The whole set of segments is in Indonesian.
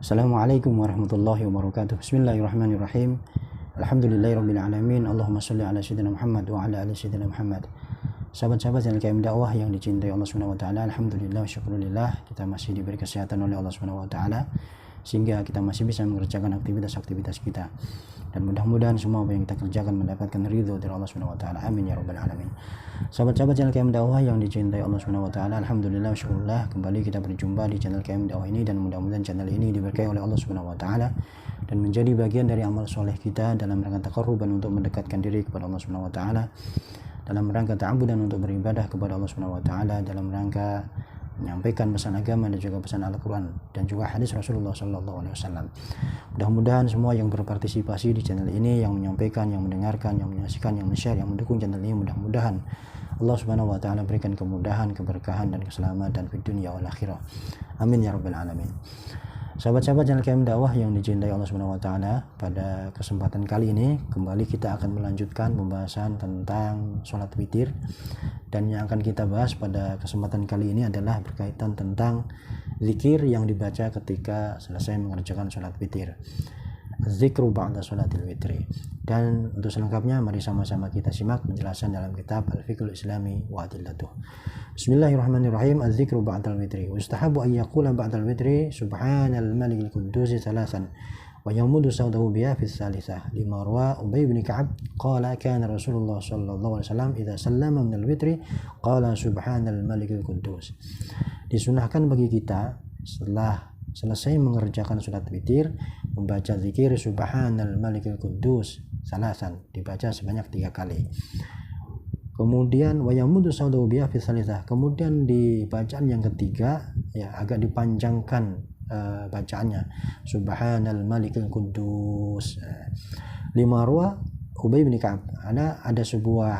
Assalamualaikum warahmatullahi wabarakatuh. Bismillahirrahmanirrahim. Alhamdulillahirabbil alamin. Allahumma shalli ala sayyidina Muhammad wa ala ali sayyidina Muhammad. Sahabat-sahabat yang KM dakwah yang dicintai Allah Subhanahu wa taala, alhamdulillah syukurillah kita masih diberi kesehatan oleh Allah Subhanahu wa taala sehingga kita masih bisa mengerjakan aktivitas-aktivitas kita. Dan mudah-mudahan semua apa yang kita kerjakan mendapatkan ridho dari Allah Subhanahu wa taala. Amin ya rabbal alamin. Sahabat-sahabat channel KM dakwah yang dicintai Allah Subhanahu wa taala, alhamdulillah syukurillah kembali kita berjumpa di channel KM dakwah ini, dan mudah-mudahan channel ini diberkahi oleh Allah Subhanahu wa taala dan menjadi bagian dari amal soleh kita dalam rangka taqarruban untuk mendekatkan diri kepada Allah Subhanahu wa taala, dalam rangka ta'abudan untuk beribadah kepada Allah Subhanahu wa taala, dalam rangka menyampaikan pesan agama dan juga pesan Al-Quran dan juga hadis Rasulullah SAW. Mudah-mudahan semua yang berpartisipasi di channel ini, yang menyampaikan, yang mendengarkan, yang menyaksikan, yang men-share, yang mendukung channel ini, mudah-mudahan Allah Subhanahu wa taala berikan kemudahan, keberkahan dan keselamatan di dunia wal akhirah. Amin ya rabbal alamin. Sahabat-sahabat channel KM dakwah yang dicintai Allah Subhanahu wa taala, pada kesempatan kali ini kembali kita akan melanjutkan pembahasan tentang sholat witir, dan yang akan kita bahas pada kesempatan kali ini adalah berkaitan tentang zikir yang dibaca ketika selesai mengerjakan sholat witir. Zikru ba'da sholatil witri. Dan untuk selengkapnya mari sama-sama kita simak penjelasan dalam kitab Al-Fiqhul Islami wa Adillatuh. Bismillahirrahmanirrahim. Az-zikru ba'dal witri. Ustahabu an yaqula ba'dal witri subhanal malikil quddus salasan wa yamudu sawdahu biha fi tsalitsah. Lima rawa Ubay bin Ka'ab qala kana Rasulullah sallallahu alaihi wasallam idza sallama min al-witri qala subhanal malikil quddus. Disunahkan bagi kita setelah selesai mengerjakan sholat witir membaca zikir subhanal malikil quddus salasan, dibaca sebanyak 3 kali. Kemudian wayamudu saudahu biha fi tsalitsah, kemudian di bacaan yang ketiga ya agak dipanjangkan bacaannya subhanal malikil quddus. Lima ruwa Ubay bin Ka'ab, ada sebuah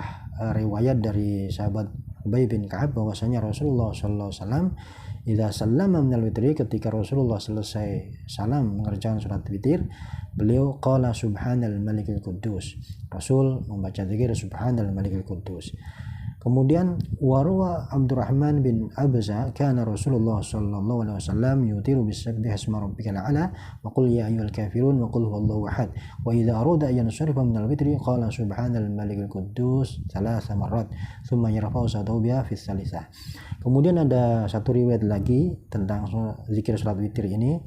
riwayat dari sahabat Ubay bin Ka'ab bahwasanya Rasulullah sallallahu alaihi wasallam idza sallama minal witri, ketika Rasulullah selesai salam mengerjakan salat witir, beliau qala subhanal malikil quddus. Rasul membaca zikir subhanal malikil quddus. Kemudian warwa Abdurrahman bin Abza kana Rasulullah sallallahu alaihi wasallam yutiru bisabbihi isma rabbikal a'la wa qul ya ayyuhal kafirun wa qul huwallahu ahad wa idza arada an yansarifa minal witri qala subhanal malikil quddus 3 marrat thumma yarfa'u sawtahu biha fi tsalitsah. Kemudian ada satu riwayat lagi tentang zikir salat witir ini,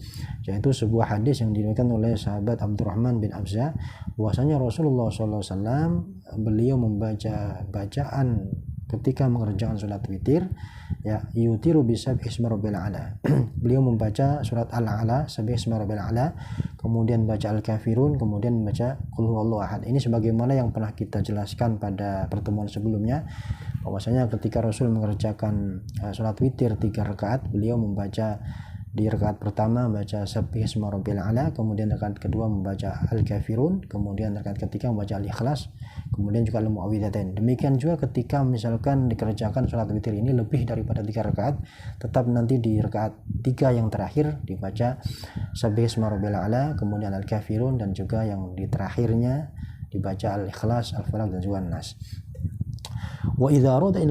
yaitu sebuah hadis yang diriwayatkan oleh sahabat Abdurrahman bin Abza bahwasanya Rasulullah sallallahu alaihi wasallam beliau membaca bacaan ketika mengerjakan sholat witir ya yutiru bisabbihi isma rabbil a'la. Beliau membaca surat Al-A'la, sabbihi isma rabbil a'la, kemudian baca Al-Kafirun, kemudian membaca qul huwallahu ahad. Ini sebagaimana yang pernah kita jelaskan pada pertemuan sebelumnya, bahwasanya ketika Rasul mengerjakan sholat witir 3 rakaat, beliau membaca di rakaat pertama membaca sabbihi isma rabbil a'la, kemudian rakaat kedua membaca Al-Kafirun, kemudian rakaat ketiga membaca Al-Ikhlas, kemudian juga Al-Mu'awwidzatain. Demikian juga ketika misalkan dikerjakan sholat witir ini lebih daripada 3 rakaat, tetap nanti di rakaat 3 yang terakhir dibaca sabbihi isma rabbil a'la, kemudian Al-Kafirun, dan juga yang di terakhirnya dibaca Al-Ikhlas, Al-Falaq, dan juga An-Nas. Wa idza arada an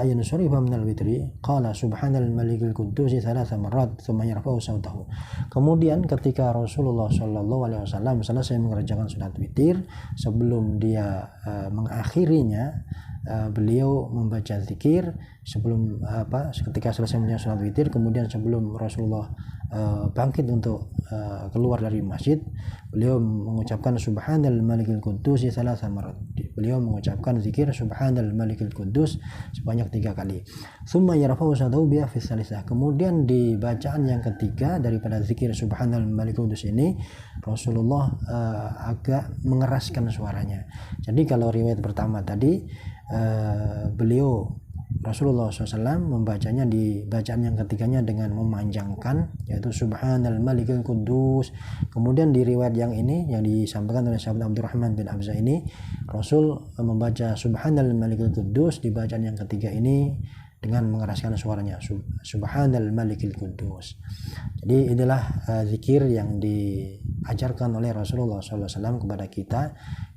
yunsarifa min al-witri qala subhanal malikil quddus 3 marrat thumma yarfa'u sawtahu. Kemudian ketika Rasulullah sallallahu alaihi wasallam selesai mengerjakan salat witir, sebelum dia mengakhirinya, beliau membaca zikir sebelum ketika selesai mengerjakan salat witir, kemudian sebelum Rasulullah bangkit untuk keluar dari masjid, beliau mengucapkan subhanal malikil quddus 3 marrat. Beliau mengucapkan zikir subhanal malikil quddus sebanyak 3 kali. Tsumma yarfa'u sawtahu biha fi tsalitsah. Kemudian di bacaan yang ketiga daripada zikir subhanal malikil quddus ini, Rasulullah agak mengeraskan suaranya. Jadi kalau riwayat pertama tadi Rasulullah SAW membacanya di bacaan yang ketiganya dengan memanjangkan, yaitu subhanal malikil quddus. Kemudian di riwayat yang ini yang disampaikan oleh sahabat Abdurrahman bin Abza ini, Rasul membaca subhanal malikil quddus di bacaan yang ketiga ini dengan mengeraskan suaranya, subhanal malikil quddus. Jadi inilah zikir yang diajarkan oleh Rasulullah SAW kepada kita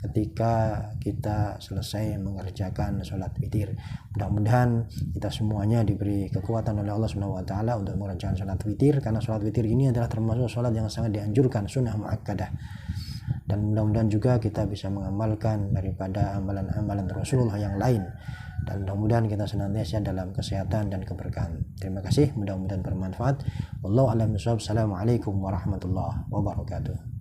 ketika kita selesai mengerjakan sholat witir. Mudah-mudahan kita semuanya diberi kekuatan oleh Allah Subhanahu wa taala untuk mengerjakan sholat witir, karena sholat witir ini adalah termasuk sholat yang sangat dianjurkan, sunnah muakkadah. Dan mudah-mudahan juga kita bisa mengamalkan daripada amalan-amalan Rasulullah yang lain, dan mudah-mudahan kita senantiasa dalam kesehatan dan keberkahan. Terima kasih, mudah-mudahan bermanfaat. Wallahu a'lam bishawab. Assalamualaikum warahmatullahi wabarakatuh.